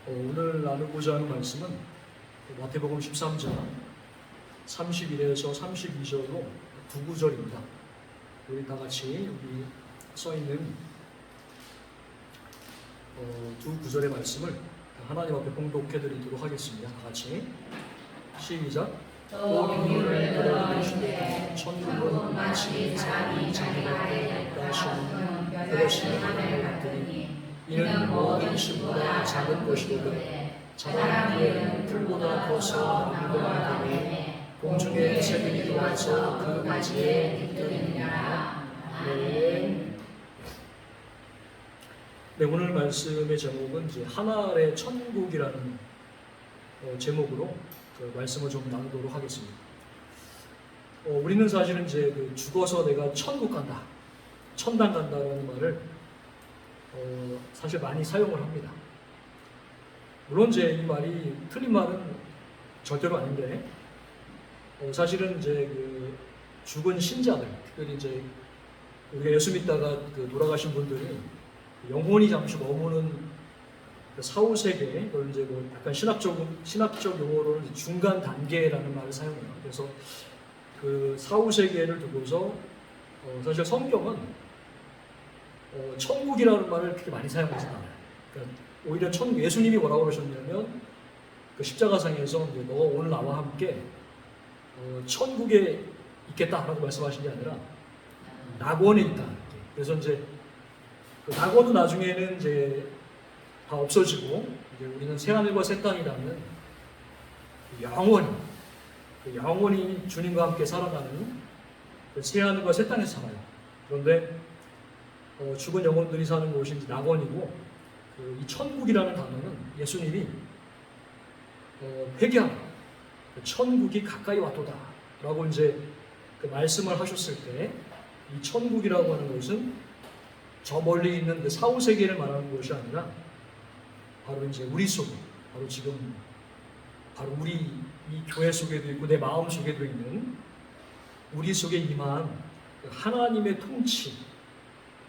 오늘 나누고자 하는 말씀은 마태복음 13장 31에서 32절로 두 구절입니다. 우리 다 같이 여기 써 있는 두 구절의 말씀을 하나님 앞에 봉독해 드리도록 하겠습니다. 다 같이 시작. 또 인류를 끌어들이시되 천국은 마치 사람이 자기 밭에 있다 심은 그것이 하늘을 같으니 이는 모든 식보다 작은 것이거든 자란 뒤에는 풀보다 커서 나무가 되매 공중의 새들이 들어와서 그 가지에 깃들이느니라. 아멘. 네, 오늘 말씀의 제목은 이제 하늘의 천국이라는 제목으로 말씀을 좀 나누도록 하겠습니다. 우리는 사실은 이제 죽어서 내가 천국 간다, 천당 간다라는 말을 사실 많이 사용을 합니다. 물론 이제 이 말이 틀린 말은 절대로 아닌데, 사실은 이제 죽은 신자들, 특별히 이제 우리가 예수 믿다가 돌아가신 분들이 영혼이 잠시 머무는 사후세계, 그걸 이제 약간 신학적 용어로는 중간 단계라는 말을 사용해요. 그래서 그 사후세계를 두고서 사실 성경은 천국이라는 말을 그렇게 많이 사용하지 않아요. 그러니까 오히려 예수님이 뭐라고 그러셨냐면 그 십자가상에서 이제 너가 오늘 나와 함께 천국에 있겠다라고 말씀하신 게 아니라 낙원에 있다. 그래서 이제 그 낙원은 나중에는 이제 다 없어지고 이제 우리는 새하늘과 새 땅이라는 영원히 주님과 함께 살아가는 그 새하늘과 새 땅에서 살아요. 그런데 죽은 영혼들이 사는 곳이 이제 낙원이고, 이 천국이라는 단어는 예수님이 회개하라, 천국이 가까이 왔도다 라고 이제 그 말씀을 하셨을 때, 이 천국이라고 하는 것은 저 멀리 있는 그 사후세계를 말하는 것이 아니라 바로 이제 우리 속에, 바로 지금 바로 우리 이 교회 속에도 있고 내 마음 속에도 있는 우리 속에 임한 하나님의 통치,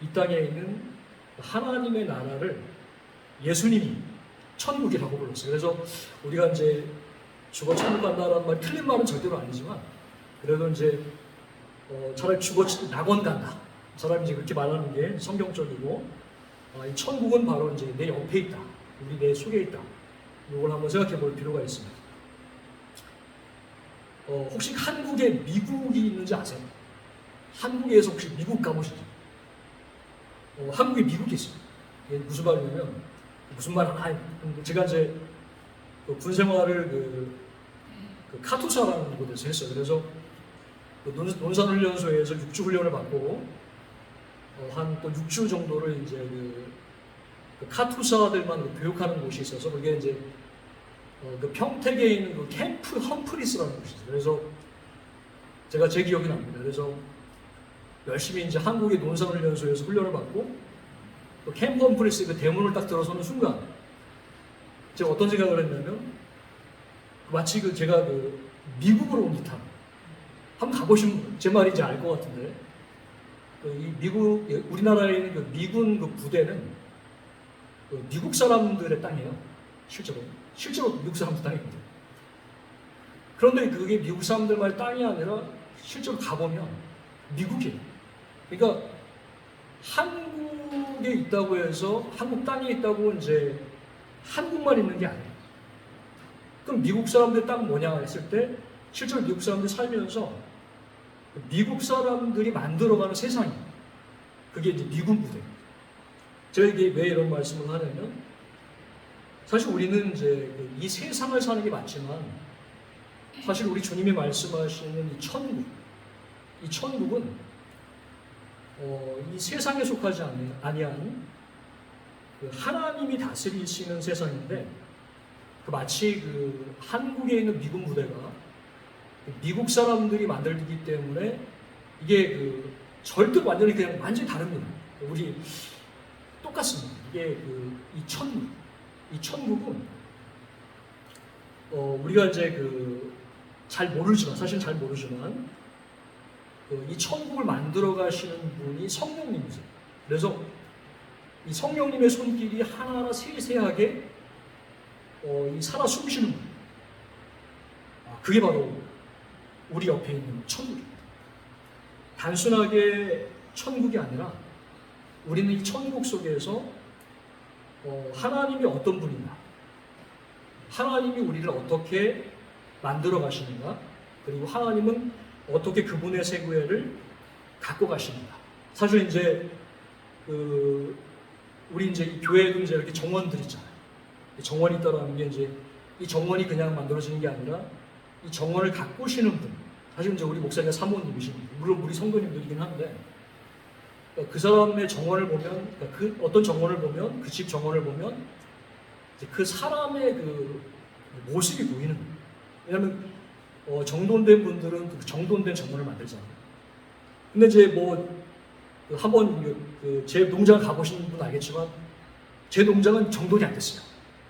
이 땅에 있는 하나님의 나라를 예수님이 천국이라고 불렀어요. 그래서 우리가 이제 죽어 천국 간다라는 말, 틀린 말은 절대로 아니지만, 그래도 이제 차라리 죽어 낙원 간다, 사람이 이제 그렇게 말하는 게 성경적이고, 이 천국은 바로 이제 내 옆에 있다, 우리 내 속에 있다. 이걸 한번 생각해 볼 필요가 있습니다. 혹시 한국에 미국이 있는지 아세요? 한국에서 혹시 미국 가보시죠? 한국에 미국이 있어요. 이게 무슨 말이냐면, 무슨 말 하나, 제가 이제 군 생활을 카투사라는 곳에서 했어요. 그래서 논산훈련소에서 6주 훈련을 받고, 한 또 6주 정도를 이제 그 카투사들만 교육하는 곳이 있어서, 그게 이제 그 평택에 있는 그 캠프 험프리스라는 곳이 있어요. 그래서 제가 제 기억이 납니다. 그래서 열심히 이제 한국의 논산훈련소에서 훈련을 받고, 또 캠프 험프리스 그 대문을 딱 들어서는 순간 제가 어떤 생각을 했냐면, 마치 제가 미국으로 온 듯한, 한번 가보시면 제 말인지 알 것 같은데, 이 미국, 우리나라에 있는 그 미군 그 부대는 미국 사람들의 땅이에요. 실제로 미국 사람들 땅입니다. 그런데 그게 미국 사람들만의 땅이 아니라 실제로 가보면 미국이에요. 그러니까 한국에 있다고 해서, 한국 땅에 있다고 이제 한국만 있는 게 아니에요. 그럼 미국 사람들 땅 뭐냐 했을 때, 실제로 미국 사람들이 살면서 미국 사람들이 만들어가는 세상이, 그게 이제 미군 부대입니다. 제가 이게 왜 이런 말씀을 하냐면, 사실 우리는 이제 이 세상을 사는 게 맞지만, 사실 우리 주님이 말씀하시는 이 천국은 이 세상에 속하지 아니한 하나님이 다스리시는 세상인데, 마치 한국에 있는 미군 부대가 미국 사람들이 만들기 때문에 이게 절대로 완전히 다릅니다. 우리 똑같습니다. 이게 이 천국은 우리가 이제 사실 잘 모르지만 이 천국을 만들어 가시는 분이 성령님이세요. 그래서 이 성령님의 손길이 하나하나 세세하게 이 살아 숨쉬는 분. 그게 바로 우리 옆에 있는 천국입니다. 단순하게 천국이 아니라 우리는 이 천국 속에서 하나님이 어떤 분인가, 하나님이 우리를 어떻게 만들어 가시는가, 그리고 하나님은 어떻게 그분의 세계를 갖고 가시는가. 사실 이제 우리 이제 이 교회도 이제 이렇게 정원들 있잖아요. 정원이 있다라는 게 이제 이 정원이 그냥 만들어지는 게 아니라 이 정원을 가꾸시는 분. 사실 이제 우리 목사님이 사모님이십니다. 물론 우리 성도님들이긴 한데 그러니까 그 사람의 정원을 보면, 그러니까 그 어떤 정원을 보면, 그 집 정원을 보면 이제 그 사람의 그 모습이 보이는 거예요. 왜냐하면 정돈된 분들은 그 정돈된 정원을 만들잖아요. 근데 이제 뭐 한번 제 농장 가보신 분 알겠지만 제 농장은 정돈이 안 됐어요.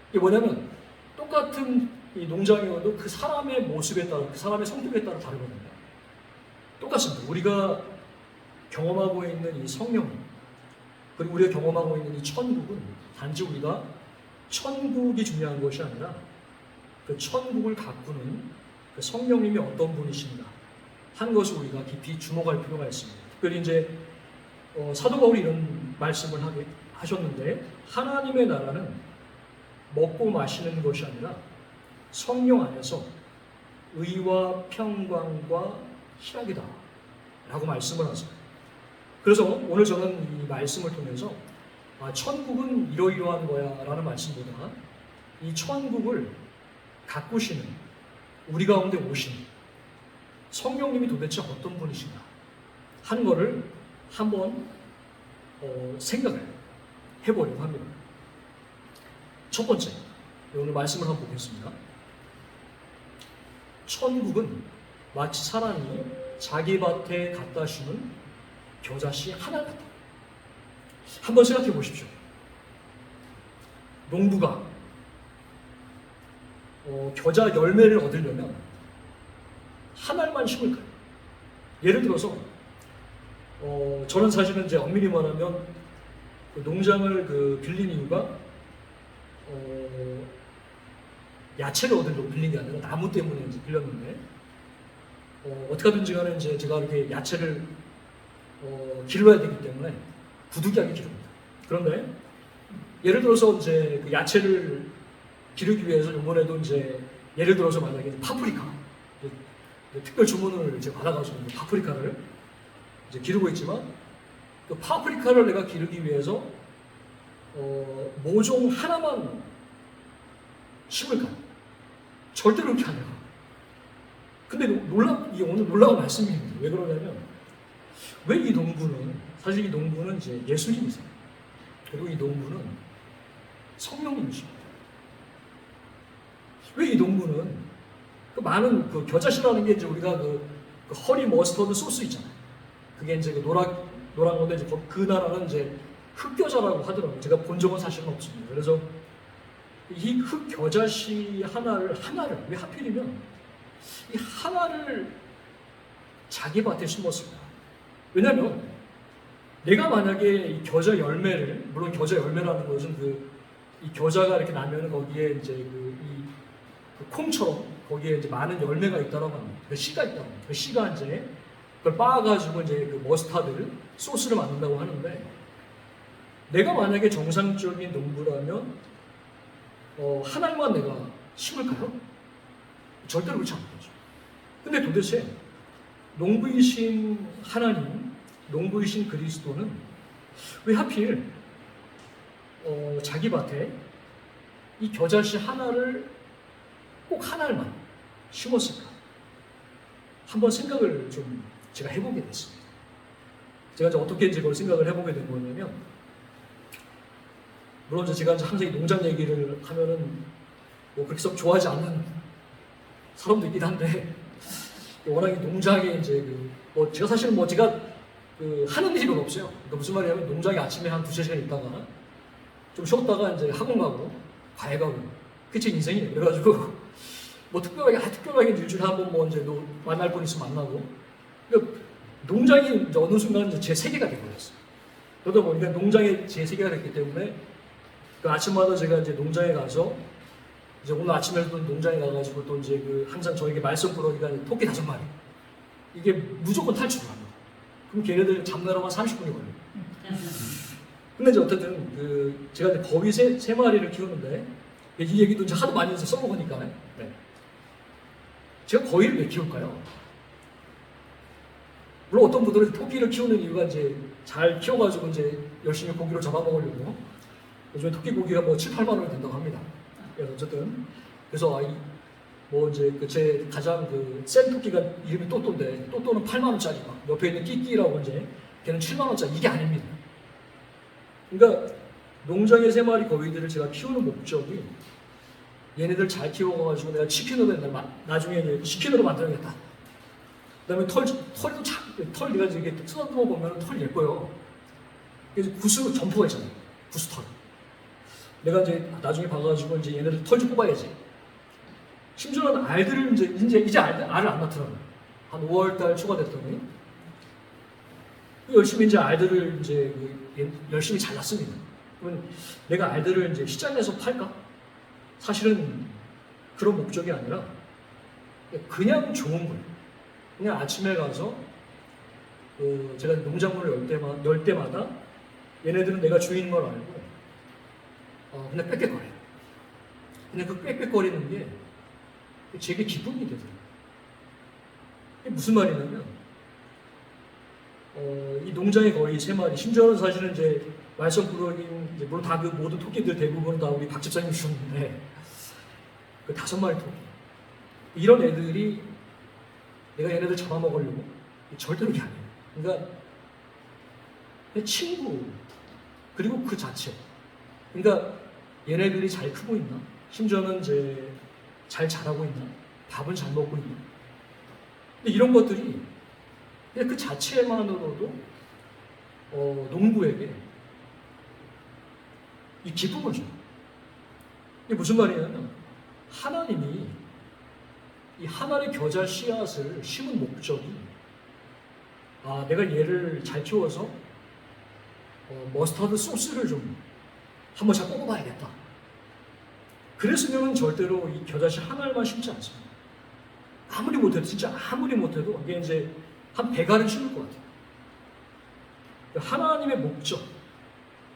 이게 뭐냐면 똑같은 이 농장이어도 그 사람의 모습에 따라, 그 사람의 성격에 따라 다르거든요. 똑같습니다. 우리가 경험하고 있는 이 성령, 그리고 우리가 경험하고 있는 이 천국은 단지 우리가 천국이 중요한 것이 아니라 그 천국을 가꾸는 그 성령님이 어떤 분이신가 한 것을 우리가 깊이 주목할 필요가 있습니다. 특별히 이제 사도 바울이 이런 말씀을 하셨는데, 하나님의 나라는 먹고 마시는 것이 아니라 성령 안에서 의와 평강과 희락이다 라고 말씀을 하세요. 그래서 오늘 저는 이 말씀을 통해서 천국은 이러이러한 거야 라는 말씀보다 이 천국을 가꾸시는, 우리 가운데 오시는 성령님이 도대체 어떤 분이신가 한 거를 한번 생각을 해보려고 합니다. 첫 번째, 오늘 말씀을 한번 보겠습니다. 천국은 마치 사람이 자기 밭에 갖다 심은 겨자씨 하나 같다. 한번 생각해 보십시오. 농부가 겨자 열매를 얻으려면 한 알만 심을까요? 예를 들어서 저는 사실은 이제 엄밀히 말하면 그 농장을 빌린 이유가 야채를 얻으려고 빌린 게 아니라 나무 때문에 이제 빌렸는데 어떻게 하든지 간에 이제 제가 이렇게 야채를 길러야 되기 때문에 부득이하게 기릅니다. 그런데 예를 들어서 이제 그 야채를 기르기 위해서 이번에도 이제 예를 들어서 만약에 파프리카 특별 주문을 이제 받아가지고 파프리카를 이제 기르고 있지만 그 파프리카를 내가 기르기 위해서 모종 하나만 심을까? 절대로 그렇게 안 해요. 근데 이게 오늘 놀라운 말씀입니다. 왜 그러냐면 왜 이 농부는, 사실 이 농부는 이제 예수님이세요. 그리고 이 농부는 성령님이십니다. 왜 이 농부는 그 많은 그 겨자씨라는 게 이제 우리가 그 허니 머스터드 소스 있잖아요. 그게 이제 그 노란 건데 이제 그 나라는 이제 흑겨자라고 하더라고요. 제가 본 적은 사실은 없습니다. 그래서 이 흑겨자씨 하나를 왜 하필이면 이 하나를 자기 밭에 심었습니다. 왜냐하면 내가 만약에 이 겨자 열매를, 물론 겨자 열매라는 것은 이 겨자가 이렇게 나면 거기에 이제 그 콩처럼 거기에 이제 많은 열매가 있다라고 합니다. 그 씨가 있다고 합니다. 그 씨가 이제 그걸 빻아가지고 이제 그 머스타드 소스를 만든다고 하는데, 내가 만약에 정상적인 농부라면 한 알만 내가 심을까요? 절대로 그렇지 않겠죠. 근데 도대체 농부이신 하나님, 농부이신 그리스도는 왜 하필 자기 밭에 이 겨자씨 하나를 꼭 한 알만 심었을까? 한번 생각을 좀 제가 해보게 됐습니다. 제가 이제 어떻게 이제 그걸 생각을 해보게 된 거냐면, 물론 제가 이제 항상 이 농장 얘기를 하면은 뭐 그렇게 썩 좋아하지 않는 사람도 있긴 한데, 워낙 이 농장에 이제 뭐 제가 사실은 뭐 제가 하는 일이 별로 없어요. 그러니까 무슨 말이냐면 농장에 아침에 한 2-3시간 있다가 좀 쉬었다가 이제 학원 가고 과외 가고 그게 제 인생이에요. 그래가지고 뭐 특별하게 일주일에 한 번 뭐 이제 만날 분 있으면 만나고, 그러니까 농장이 이제 어느 순간 이제 제 세계가 되어버렸어요. 그러다 보니까 농장에 제 세계가 됐기 때문에 그 아침마다 제가 이제 농장에 가서 이제 오늘 아침에도 농장에 가가지고 또 이제 그 항상 저에게 말썽꾸러기가 토끼 5마리. 이게 무조건 탈출을 합니다. 그럼 걔네들 잡느라고 한 30분이 걸려요. 근데 이제 어쨌든 그 제가 이제 거위 세 마리를 키우는데 이 얘기도 이제 하도 많이 해서 써먹으니까 네. 제가 거위를 왜 키울까요? 물론 어떤 분들은 토끼를 키우는 이유가 이제 잘 키워가지고 이제 열심히 고기를 잡아먹으려고 요즘에 토끼 고기가 뭐 7, 8만 원이 된다고 합니다. 그래서 어쨌든 그래서 뭐 이제 제 가장 그 센 토끼가 이름이 또또인데 또또는 8만 원짜리 막 옆에 있는 끼끼라고 이제 걔는 7만 원짜리 이게 아닙니다. 그러니까 농장의 3마리 거위들을 제가 키우는 목적이 얘네들 잘 키워가지고 내가 치킨으로 나중에 이제 치킨으로 만들어야겠다. 그다음에 털도 털 내가 이렇게 뜯어보면 보면 털 예뻐요. 그래서 구스 점퍼가 있잖아요. 구스털. 내가 이제 나중에 봐가지고 이제 얘네들 털 좀 뽑아야지. 심지어는 알들을 이제 알을 안 낳더라고요. 한 5월달 초가 됐더니 열심히 이제 알들을 이제 열심히 잘 낳습니다. 그러면 내가 알들을 이제 시장에서 팔까? 사실은 그런 목적이 아니라 그냥 좋은 거예요. 그냥 아침에 가서 제가 농작물을 열 때마다 얘네들은 내가 주인인 걸 알고 그냥 빽빽거려요. 그냥 그 빽빽거리는 게 제게 기쁨이 되더라고요. 이게 무슨 말이냐면 이 농장의 거의 3마리, 심지어는 사실은 이제 말썽꾸러기인 물론 다 그 모든 토끼들 대부분은 다 우리 박 집사님이 주셨는데 그 5마리 토끼 이런 애들이 내가 얘네들 잡아먹으려고 절대로 그게 아니에요. 그러니까 내 친구 그리고 그 자체. 그러니까 얘네들이 잘 크고 있나? 심지어는 이제 잘 자라고 있나? 밥은 잘 먹고 있나? 근데 이런 것들이 그냥 그 자체만으로도 농부에게 이 기쁨을 줘요. 이게 무슨 말이냐면 하나님이 이 하나의 겨자 씨앗을 심은 목적이 내가 얘를 잘 키워서 머스타드 소스를 좀 한번 잘 뽑아봐야겠다. 그랬으면 절대로 이 겨자씨 하나만 심지 않습니다. 아무리 못해도 진짜 아무리 못해도 이게 이제 한 100알은 심을 것 같아요. 하나님의 목적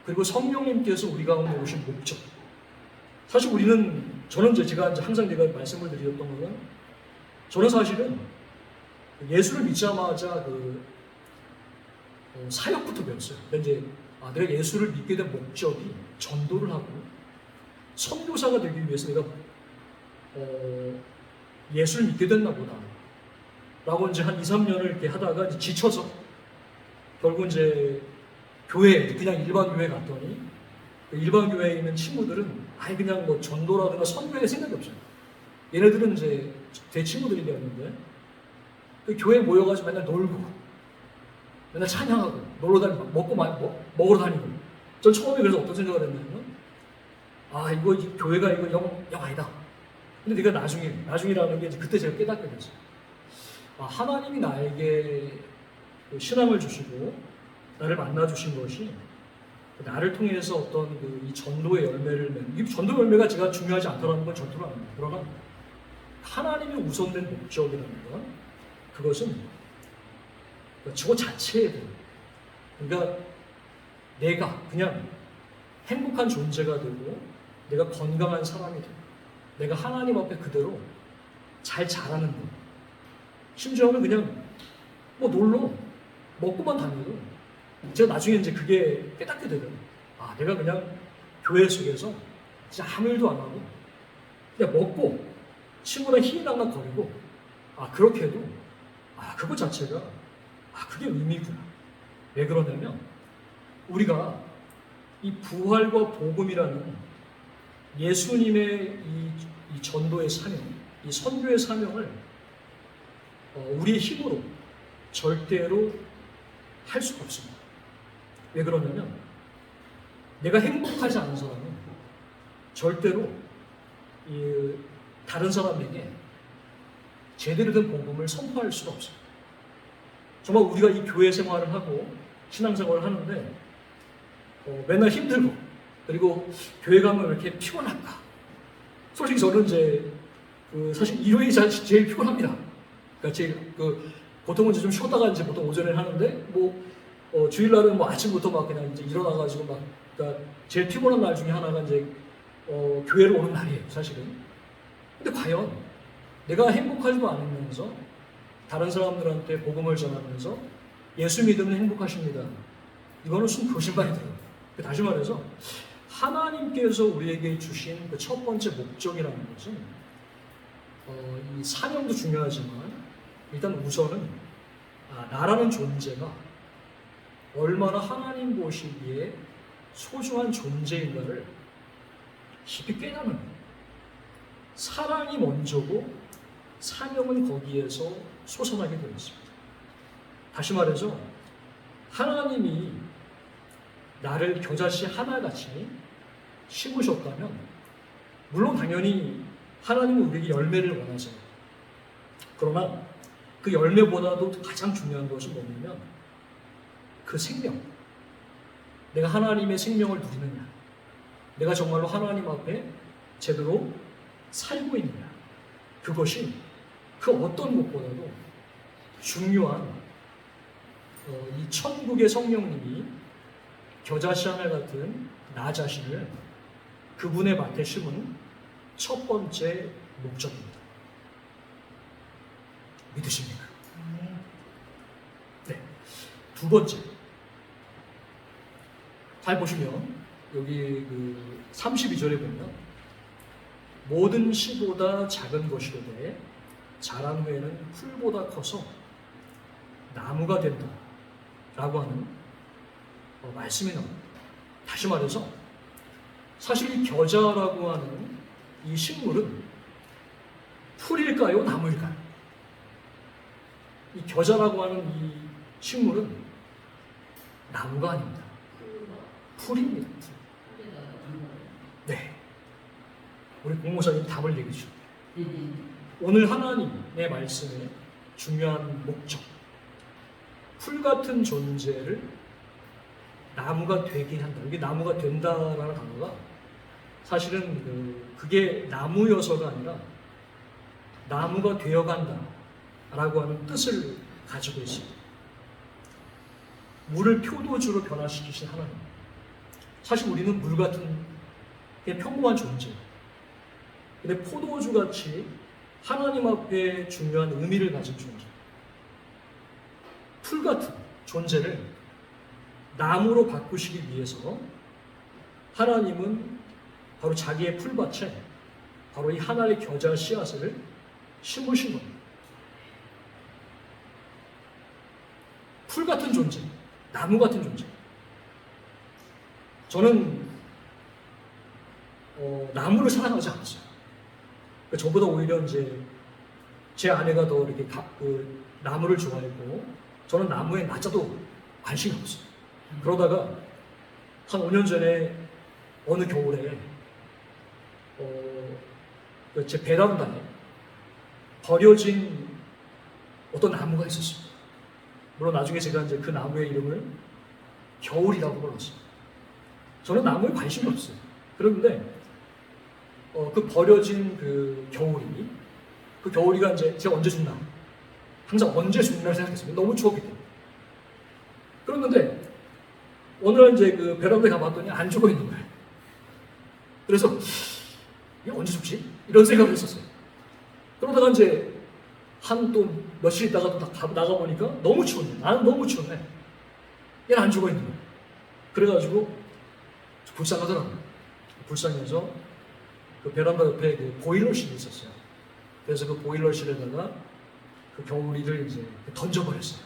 그리고 성령님께서 우리 가운데 오신 목적. 사실 저는 이제 제가 이제 항상 내가 말씀을 드렸던 거는 저는 사실은 예수를 믿자마자 사역부터 배웠어요. 그러니까 이제 내가 예수를 믿게 된 목적이 전도를 하고 선교사가 되기 위해서 내가 예수를 믿게 됐나 보다. 라고 이제 한 2, 3년을 이렇게 하다가 이제 지쳐서 결국 이제 교회, 그냥 일반 교회 갔더니 일반 교회에 있는 친구들은 아예 그냥 뭐 전도라든가 선교에 생각이 없어요. 얘네들은 이제 제 친구들이 되었는데 그 교회에 모여가지고 맨날 놀고 맨날 찬양하고 놀러 다니고 먹으러 다니고 전 처음에 그래서 어떤 생각을 했냐면 이거 교회가 이거 영 아니다. 근데 내가 나중이라는 게 이제 그때 제가 깨닫게 됐어요. 하나님이 나에게 신앙을 주시고 나를 만나 주신 것이 나를 통해서 어떤 이 전도의 열매를 이 전도 열매가 제가 중요하지 않다는 건 절대로 아닙니다. 그러나 하나님이 우선된 목적이라는 건 그것은 저 자체에 대한 그러니까 내가 그냥 행복한 존재가 되고 내가 건강한 사람이 되고 내가 하나님 앞에 그대로 잘 자라는 것 심지어는 그냥 놀러 먹고만 다녀도 제가 나중에 이제 그게 깨닫게 되거든요. 내가 그냥 교회 속에서 진짜 아무 일도 안 하고 그냥 먹고 친구랑 희희낙낙 거리고 그렇게 해도 그거 자체가 그게 의미구나. 왜 그러냐면 우리가 이 부활과 복음이라는 예수님의 이 전도의 사명, 이 선교의 사명을 우리의 힘으로 절대로 할 수가 없습니다. 왜 그러냐면 내가 행복하지 않은 사람은 절대로 다른 사람에게 제대로 된 복음을 선포할 수가 없어요. 정말 우리가 이 교회 생활을 하고 신앙생활을 하는데 맨날 힘들고 그리고 교회 가면 왜 이렇게 피곤할까? 솔직히 저는 이제 사실 일요일이 제일 피곤합니다. 그러니까 제일 보통은 이제 좀 쉬었다가 이제 보통 오전에 하는데 주일날은 뭐 아침부터 막 그냥 이제 일어나가지고 막 그러니까 제일 피곤한 날 중에 하나가 이제 교회를 오는 날이에요, 사실은. 근데 과연 내가 행복하지도 않으면서 다른 사람들한테 복음을 전하면서 예수 믿으면 행복하십니다. 이거는 순 거짓말이 들어요. 다시 말해서 하나님께서 우리에게 주신 그 첫 번째 목적이라는 것은 이 사명도 중요하지만 일단 우선은 나라는 존재가 얼마나 하나님 보시기에 소중한 존재인가를 깊이 깨닫는 사랑이 먼저고 사명은 거기에서 솟아나게 되어 있습니다. 다시 말해서 하나님이 나를 겨자씨 하나같이 심으셨다면 물론 당연히 하나님은 우리에게 열매를 원하세요. 그러나 그 열매보다도 가장 중요한 것은 뭐냐면 그 생명, 내가 하나님의 생명을 누리느냐, 내가 정말로 하나님 앞에 제대로 살고 있느냐, 그것이 그 어떤 것보다도 중요한 이 천국의 성령님이 겨자씨 하나 같은 나 자신을 그분의 밭에 심은 첫 번째 목적입니다. 믿으십니까? 네. 두 번째. 잘 보시면 여기 32절에 보면 모든 씨보다 작은 것이로되 자란 후에는 풀보다 커서 나무가 된다 라고 하는 말씀이 나옵니다. 다시 말해서 사실 이 겨자라고 하는 이 식물은 풀일까요? 나무일까요? 이 겨자라고 하는 이 식물은 나무가 아닙니다. 풀입니다. 네. 우리 공모사님 답을 얘기해 주십니다. 오늘 하나님의 말씀의 중요한 목적, 풀 같은 존재를 나무가 되게 한다. 이게 나무가 된다라는 단어가 사실은 그게 나무여서가 아니라 나무가 되어간다라고 하는 뜻을 가지고 있습니다. 물을 표도주로 변화시키신 하나님. 사실 우리는 물 같은 평범한 존재. 근데 포도주같이 하나님 앞에 중요한 의미를 가진 존재. 풀 같은 존재를 나무로 바꾸시기 위해서 하나님은 바로 자기의 풀밭에 바로 이 하나의 겨자 씨앗을 심으신 겁니다. 풀 같은 존재, 나무 같은 존재. 저는 나무를 사랑하지 않았어요. 저보다 오히려 이제 제 아내가 더 이렇게 나무를 좋아했고 저는 나무에 낮아도 관심이 없어요. 그러다가 한 5년 전에 어느 겨울에 제 베란다에 버려진 어떤 나무가 있었습니다. 물론 나중에 제가 이제 그 나무의 이름을 겨울이라고 불렀어요. 저는 나무에 관심이 없어요. 그런데 그 버려진 그 겨울이가 이제 제가 언제 죽나? 항상 언제 죽나를 생각했어요. 너무 추웠기 때문에. 그랬는데 어느 날 이제 그 베란다에 가봤더니 안 죽어 있는 거예요. 그래서 이게 언제 죽지? 이런 생각을 했었어요. 그러다가 이제 한 또 며칠 있다가 또 나가보니까 너무 추웠네. 나는 너무 추웠네. 얘는 안 죽어 있는 거예요. 그래가지고 불쌍하더라고요. 불쌍해서 그 베란다 옆에 그 보일러실이 있었어요. 그래서 그 보일러실에다가 그 겨울이를 이제 던져버렸어요.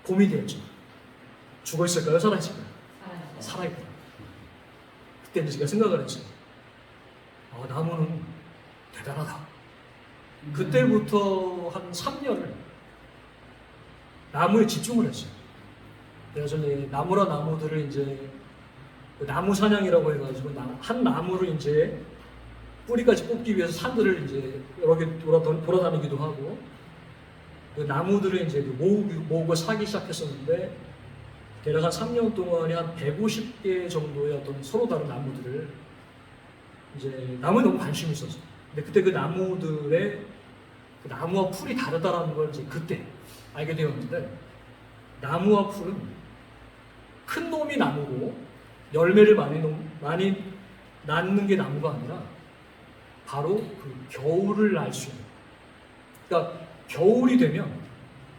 봄이 되었죠. 죽어 있을까요? 살아 있을까요? 살아있다. 그때 이제 제가 생각을 했어요. 나무는 대단하다. 그때부터 한 3년을 나무에 집중을 했어요. 그래서 이제 나무들을 이제 나무 사냥이라고 해가지고 한 나무를 이제 뿌리까지 뽑기 위해서 산들을 이제 여러 개 돌아다니기도 하고 그 나무들을 이제 모으고 사기 시작했었는데 대략 한 3년 동안에 한 150개 정도의 어떤 서로 다른 나무들을 이제 나무에 너무 관심이 있었어. 근데 그때 그 나무들의 그 나무와 풀이 다르다라는 걸 이제 그때 알게 되었는데, 나무와 풀은 큰 놈이 나무고 열매를 많이 낳는 게 나무가 아니라 바로 그 겨울을 날 수 있는. 그러니까 겨울이 되면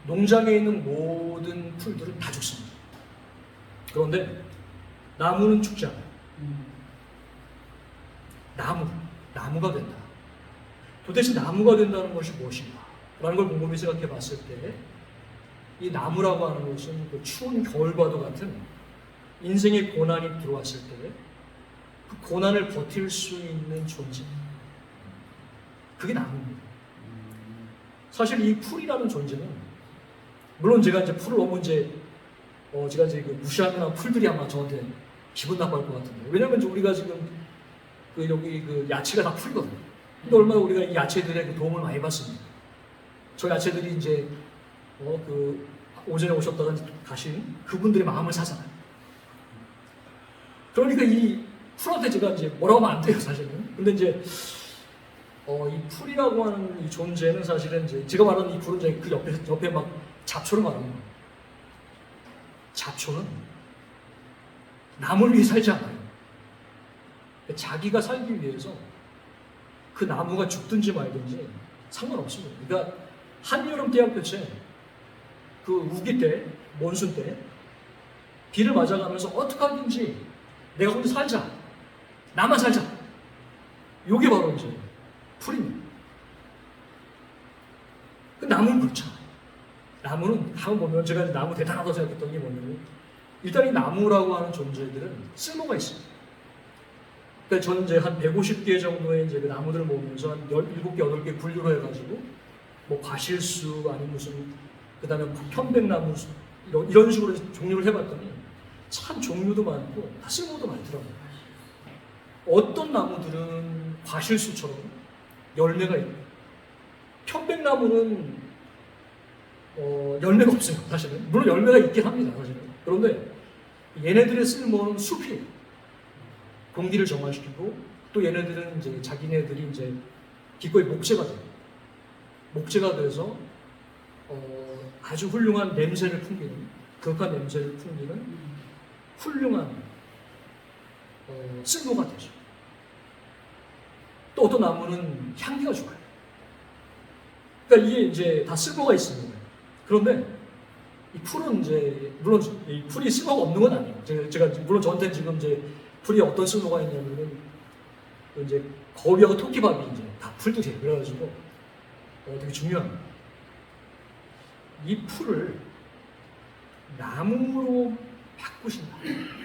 농장에 있는 모든 풀들은 다 죽습니다. 그런데 나무는 죽지 않아요. 나무가 된다. 도대체 나무가 된다는 것이 무엇인가? 라는 걸 곰곰이 생각해 봤을 때, 이 나무라고 하는 것은 그 추운 겨울과도 같은 인생의 고난이 들어왔을 때 그 고난을 버틸 수 있는 존재. 그게 나무입니다. 사실 이 풀이라는 존재는, 물론 제가 이제 풀을 너무 제가 이제 그 무시하거나 풀들이 아마 저한테 기분 나빠할 것 같은데, 왜냐면 우리가 지금 여기 그 야채가 다 풀거든요. 근데 얼마나 우리가 이 야채들의 그 도움을 많이 받습니다. 저 야채들이 이제 그 오전에 오셨다가 가신 그분들의 마음을 사잖아요. 그러니까 이 풀한테 제가 이제 뭐라고 하면 안 돼요, 사실은. 근데 이제 이 풀이라고 하는 이 존재는 사실은 이제 제가 말하는 이 풀은 이제 그 옆에 막 잡초를 말하는 거예요. 잡초는 나무를 위해 살지 않아요. 자기가 살기 위해서 그 나무가 죽든지 말든지 상관없습니다. 그러니까 한여름 태양볕에 그 우기 때, 몬순 때 비를 맞아가면서 어떻게 하든지 내가 혼자 살자, 나만 살자, 요게 바로 이제 풀입니다. 그 나무는 그렇잖아요. 나무는 가만 보면 제가 나무 대단하다고 생각했던 게 뭐냐면, 일단 이 나무라고 하는 존재들은 쓸모가 있습니다. 그러니까 저는 이제 한 150개 정도의 이제 그 나무들을 모으면서 한 17개, 8개 분류로 해가지고 뭐 과실수 아니면 무슨 그 다음에 편백나무 이런 식으로 종류를 해봤더니 참 종류도 많고 다 쓸모도 많더라고요. 어떤 나무들은 과실수처럼 열매가 있고, 편백나무는 열매가 없어요, 사실은. 물론 열매가 있긴 합니다, 사실은. 그런데 얘네들의 쓸모는 숲이에요. 공기를 정화시키고, 또 얘네들은 이제 자기네들이 이제 기꺼이 목재가 돼요. 목재가 돼서 아주 훌륭한 냄새를 풍기는, 그윽한 냄새를 풍기는 훌륭한 쓸모가 되죠. 또 어떤 나무는 향기가 좋아요. 그러니까 이게 이제 다 쓸모가 있습니다. 그런데 이 풀은 이제, 물론 이 풀이 쓸모가 없는 건 아니에요. 제가 물론 저한테 지금 이제 풀이 어떤 쓸모가 있냐면은 이제 거위하고 토끼밥이 이제 다 풀들이에요. 그래가지고 되게 중요합니다. 이 풀을 나무로 바꾸신다. 그러니까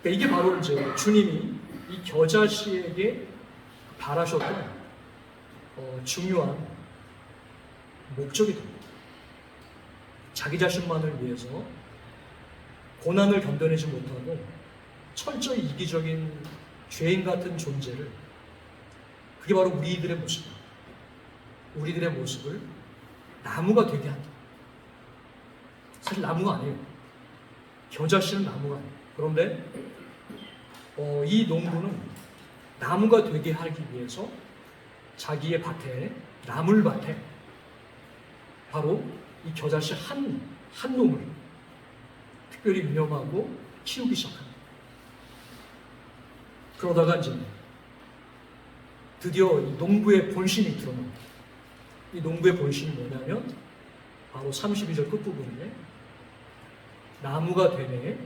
이게 바로 이제 주님이 이 겨자씨에게 바라셨던 중요한 목적이 됩니다. 자기 자신만을 위해서 고난을 견뎌내지 못하고 철저히 이기적인 죄인 같은 존재를, 그게 바로 우리들의 모습입니다. 우리들의 모습을 나무가 되게 한다. 사실 나무가 아니에요. 겨자씨는 나무가 아니에요. 그런데 이 농부는 나무가 되게 하기 위해서 자기의 밭에, 나물밭에 바로 이 겨자씨 한 놈을 특별히 유념하고 키우기 시작합니다. 그러다가 이제 드디어 이 농부의 본심이 드러납니다. 이 농부의 본심이 뭐냐면 바로 32절 끝부분에 나무가 되네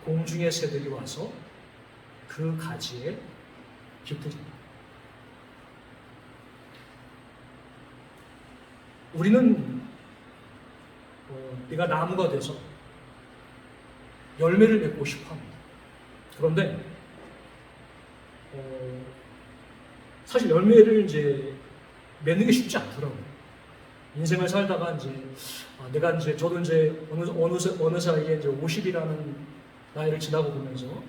공중의 새들이 와서 그 가지에 깃들인다. 우리는 네가 나무가 돼서 열매를 맺고 싶어 합니다. 그런데 사실 열매를 이제 맺는 게 쉽지 않더라고요. 인생을 살다가 이제 내가 이제 저도 이제 어느 사이에 이제 50이라는 나이를 지나고 보면서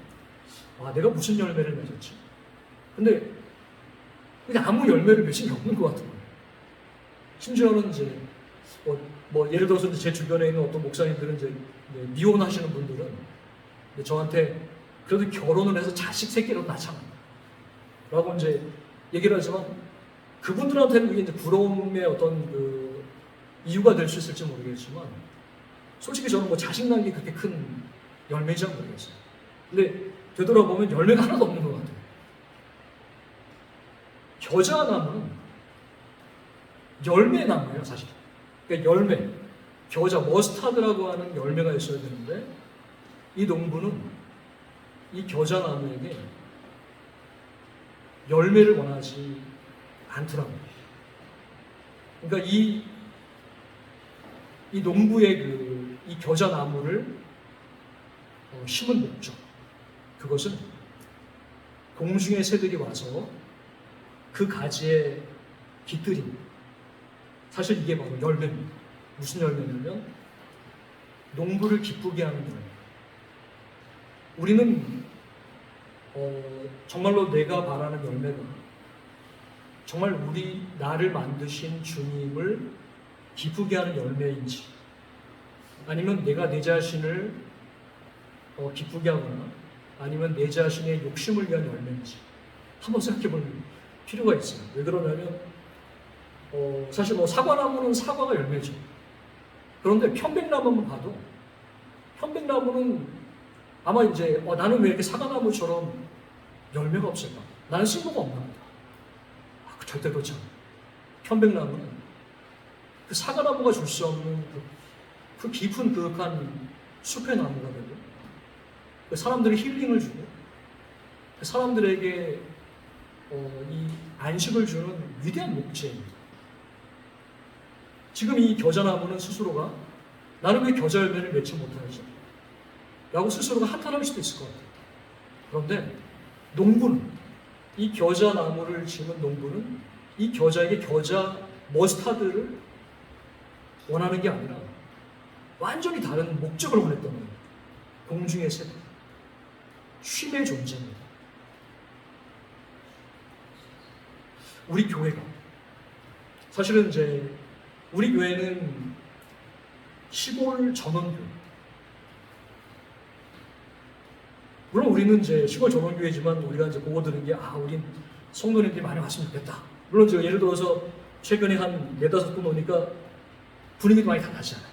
내가 무슨 열매를 맺었지? 근데 그냥 아무 열매를 맺은 게 없는 것 같은 거예요. 심지어는 이제 뭐 예를 들어서 제 주변에 있는 어떤 목사님들은 이제 미혼하시는 분들은 저한테 그래도 결혼을 해서 자식 새끼라도 낳잖아요. 라고 이제 얘기를 하지만 그분들한테는 그게 이제 부러움의 어떤 그 이유가 될 수 있을지 모르겠지만 솔직히 저는 뭐 자신난 게 그렇게 큰 열매인지 모르겠어요. 근데 되돌아보면 열매가 하나도 없는 것 같아요. 겨자나무는 열매나무예요, 사실. 그러니까 열매, 겨자, 머스타드라고 하는 열매가 있어야 되는데 이 농부는 이 겨자나무에게 열매를 원하지 않더라고요. 그러니까 이 농부의 이 겨자나무를 심은 목적, 그것은 공중의 새들이 와서 그 가지에 깃들인, 사실 이게 바로 열매입니다. 무슨 열매냐면 농부를 기쁘게 하는 열매. 우리는 정말로 내가 바라는 열매가 정말 나를 만드신 주님을 기쁘게 하는 열매인지, 아니면 내가 내 자신을 기쁘게 하거나 아니면 내 자신의 욕심을 위한 열매인지 한번 생각해 볼 필요가 있어요. 왜 그러냐면 사실 뭐 사과나무는 사과가 열매죠. 그런데 편백나무만 봐도 편백나무는 아마 이제 나는 왜 이렇게 사과나무처럼 열매가 없을까? 나는 쓸모가 없나 보다. 절대 그렇지 않아요. 편백나무는 그 사과나무가 줄 수 없는 그 깊은 그윽한 숲의 나무가 되고 그 사람들이 힐링을 주고 그 사람들에게 이 안식을 주는 위대한 목재입니다. 지금 이 겨자나무는 스스로가 나는 왜 겨자 열매를 맺지 못하지? 라고 스스로가 한탄할 수도 있을 것 같아요. 그런데 농부는, 이 겨자나무를 심은 농부는 이 겨자에게 겨자 머스타드를 원하는 게 아니라 완전히 다른 목적을 원했던 거예요. 공중의 새, 쉼의 존재입니다. 우리 교회가, 사실은 이제 우리 교회는 시골 전원교회. 물론 우리는 이제 시골 전원교회지만 우리가 이제 보고 들은 게 우린 성도님들이 많이 왔으면 좋겠다. 물론 제가 예를 들어서 최근에 한 4-5분 오니까 분위기도 많이 달라지잖아요.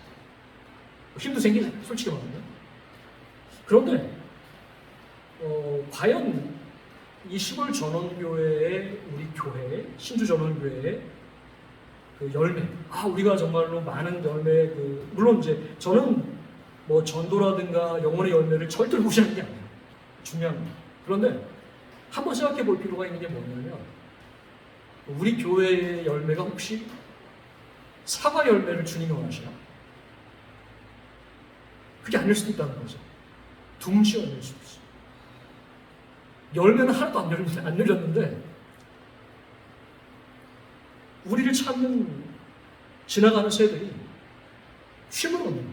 힘도 생기잖아요, 솔직히 말하면. 그런데 과연 이 시골 전원교회의 우리 교회, 신주 전원교회의 그 열매, 우리가 정말로 많은 열매, 물론 이제 저는 뭐 전도라든가 영혼의 열매를 절대로 무시하는 게 아니에요. 중요한 거예요. 그런데 한번 생각해 볼 필요가 있는 게 뭐냐면 우리 교회의 열매가 혹시 사과 열매를 주님이 원하시나? 그게 아닐 수도 있다는 거죠. 둥지 열매일 수도 있어요. 열매는 하나도 안 열렸는데 우리를 찾는 지나가는 새들이 쉼을 얻는 거예요.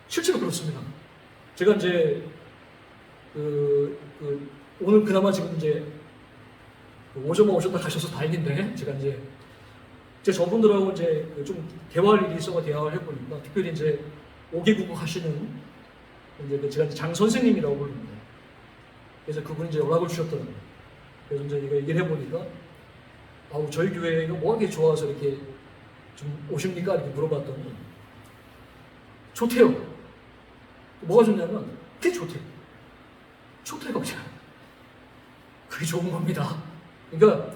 실제로 그렇습니다. 제가 이제 오늘 그나마 지금 이제 오전만 오셨다 가셔서 다행인데 제가 이제 저분들하고 이제 좀 대화할 일이 있어서 대화를 해보니까 특별히 이제 5개국어 하시는 이제 제가 장 선생님이라고 부릅니다. 그래서 그분이 이제 연락을 주셨더라고요. 그래서 이제 이거 얘기를 해보니까 저희 교회가 뭐가 이렇게 좋아서 이렇게 좀 오십니까? 이렇게 물어봤더니 좋대요. 뭐가 좋냐면 그게 좋대요. 좋대가 없잖아요. 그게 좋은 겁니다. 그러니까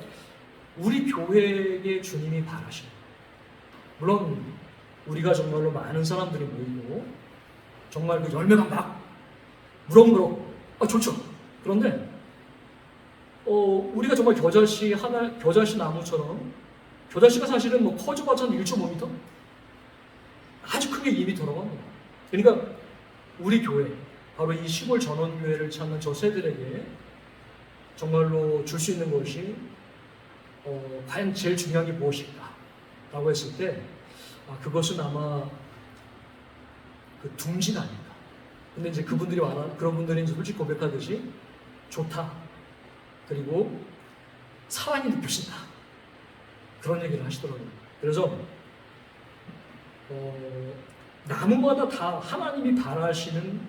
우리 교회에 주님이 바라시는, 물론 우리가 정말로 많은 사람들이 모이고 정말 그 열매가 막 무럭무럭 좋죠. 그런데 우리가 정말 겨자씨 나무처럼, 겨자씨가 사실은 뭐 커져봤자 1.5m? 아주 크게 2m라고 합니다. 그러니까 우리 교회, 바로 이 시골 전원교회를 찾는 저 새들에게 정말로 줄 수 있는 것이 과연 제일 중요한 게 무엇일까? 라고 했을 때 그것은 아마 그 둥지가 아닐까. 근데 이제 그런 분들이 이제 솔직히 고백하듯이 좋다. 그리고 사랑이 느껴진다. 그런 얘기를 하시더라고요. 그래서 나무마다 다 하나님이 바라시는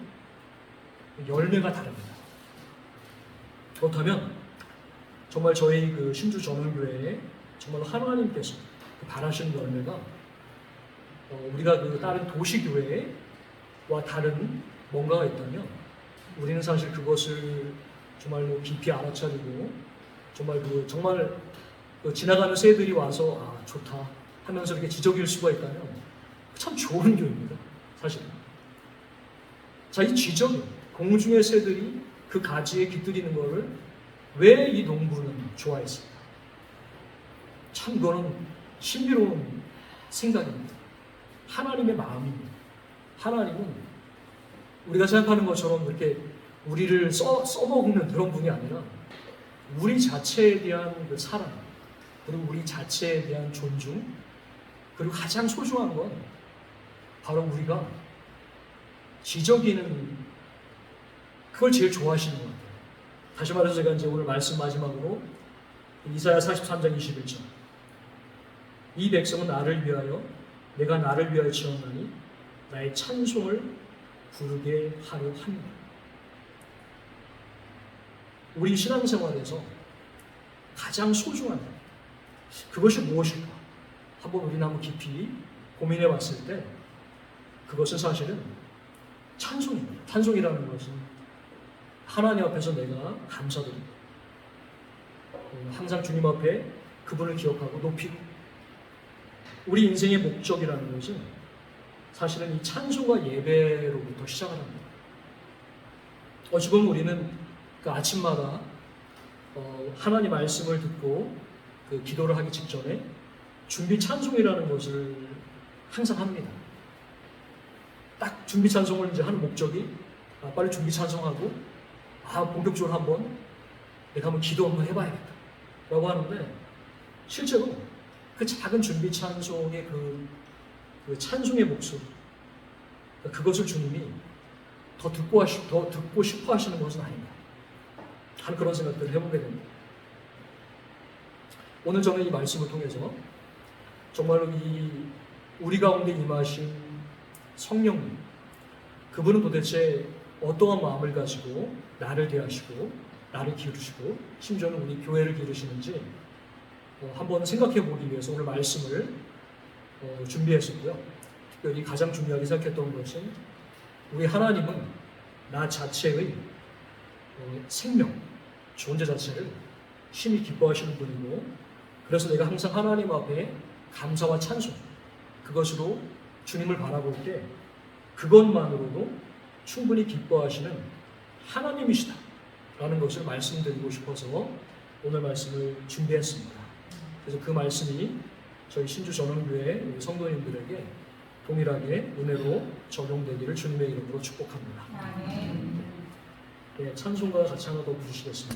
열매가 다릅니다. 그렇다면 정말 저희 그 신주 전원교회에 정말 하나님께서 바라시는 열매가 우리가 그 다른 도시교회와 다른 뭔가가 있다면 우리는 사실 그것을 정말로 깊이 알아차리고 정말 그 지나가는 새들이 와서 아 좋다 하면서 이렇게 지적일 수가 있다면 참 좋은 교회입니다. 사실. 자, 이 지적, 공중의 새들이 그 가지에 깃들이는 것을 왜 이 농부는 좋아했을까? 참 그거는 신비로운 생각입니다. 하나님의 마음입니다. 하나님은 우리가 생각하는 것처럼 이렇게 우리를 써먹는 그런 분이 아니라 우리 자체에 대한 그 사랑, 그리고 우리 자체에 대한 존중, 그리고 가장 소중한 건 바로 우리가 지적이는 그걸 제일 좋아하시는 것 같아요. 다시 말해서 제가 이제 오늘 말씀 마지막으로 이사야 43장 21절 이 백성은 나를 위하여 내가 나를 위하여 지었나니 나의 찬송을 부르게 하려 합니다. 우리 신앙생활에서 가장 소중한 그것이 무엇일까? 우리는 한번 깊이 고민해 봤을 때 그것은 사실은 찬송입니다. 찬송이라는 것은 하나님 앞에서 내가 감사드립니다. 항상 주님 앞에 그분을 기억하고 높이고 우리 인생의 목적이라는 것은 사실은 이 찬송과 예배로부터 시작을 합니다. 어찌 보면 우리는 그 아침마다 하나님 말씀을 듣고 그 기도를 하기 직전에 준비 찬송이라는 것을 항상 합니다. 딱 준비 찬송을 이제 하는 목적이 빨리 준비 찬송하고 본격적으로 내가 한번 기도 한번 해봐야겠다 라고 하는데 실제로 그 작은 준비 찬송의 그 찬송의 목소리 그것을 주님이 더 듣고 싶어 하시는 것은 아닌가 하는 그런 생각들을 해보게 됩니다. 오늘 저는 이 말씀을 통해서 정말로 우리 가운데 임하신 성령님 그분은 도대체 어떠한 마음을 가지고 나를 대하시고 나를 기르시고 심지어는 우리 교회를 기르시는지 한번 생각해 보기 위해서 오늘 말씀을 준비했었고요. 특별히 가장 중요하게 생각했던 것은 우리 하나님은 나 자체의 생명, 존재 자체를 심히 기뻐하시는 분이고 그래서 내가 항상 하나님 앞에 감사와 찬송 그것으로 주님을 바라볼 때 그것만으로도 충분히 기뻐하시는 하나님이시다 라는 것을 말씀드리고 싶어서 오늘 말씀을 준비했습니다. 그래서 그 말씀이 저희 신주 전원교회 성도님들에게 동일하게 은혜로 적용되기를 주님의 이름으로 축복합니다. 네, 찬송가 같이 하나 더 부르시겠습니다.